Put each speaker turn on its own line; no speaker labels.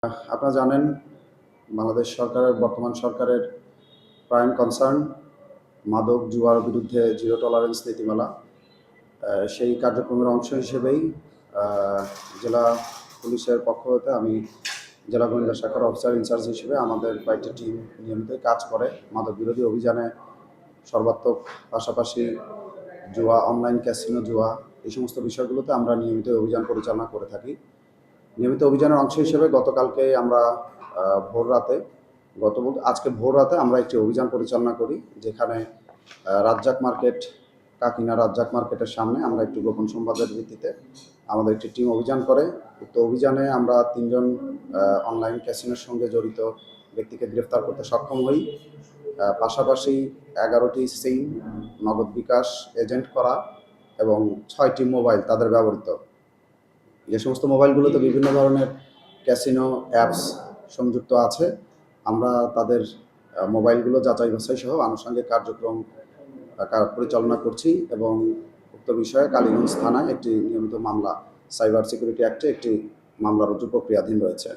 আপনারা জানেন বাংলাদেশ সরকারের বর্তমান সরকারের প্রাইম কনসার্ন মাদক জুয়ার বিরুদ্ধে জিরো টলারেন্স নীতিমালা। সেই কার্যক্রমের অংশ হিসেবেই জেলা পুলিশের পক্ষ হতে আমি জেলা গোয়েন্দা শাখার অফিসার ইনচার্জ হিসেবে আমাদের কয়েকটি টিম নিয়মিতই কাজ করে মাদক বিরোধী অভিযানে সর্বাত্মক, পাশাপাশি জুয়া, অনলাইন ক্যাসিনো জুয়া, এই সমস্ত বিষয়গুলোতে আমরা নিয়মিত অভিযান পরিচালনা করে থাকি। নিয়মিত অভিযানের অংশ হিসেবে গতকালকে আমরা আজকে ভোর রাতে আমরা একটি অভিযান পরিচালনা করি, যেখানে রাজ্জাক মার্কেট, কাকিনা রাজ্জাক মার্কেটের সামনে আমরা একটু গোপন সংবাদের ভিত্তিতে আমাদের একটি টিম অভিযান করে। উক্ত অভিযানে আমরা 3 জন অনলাইন ক্যাসিনোর সঙ্গে জড়িত ব্যক্তিকে গ্রেফতার করতে সক্ষম হই। পাশাপাশি 11টি সিম, নগদ বিকাশ এজেন্ট করা এবং 6টি মোবাইল তাদের ব্যবহৃত। যে সমস্ত মোবাইলগুলোতে বিভিন্ন ধরনের ক্যাসিনো অ্যাপস সংযুক্ত আছে, আমরা তাদের মোবাইলগুলো যাচাই বাছাই সহ আনুষঙ্গিক কার্যক্রম পরিচালনা করছি এবং উক্ত বিষয়ে কালীগঞ্জ থানায় একটি নিয়মিত মামলা, সাইবার সিকিউরিটি অ্যাক্টে একটি মামলা রুজু প্রক্রিয়াধীন রয়েছে।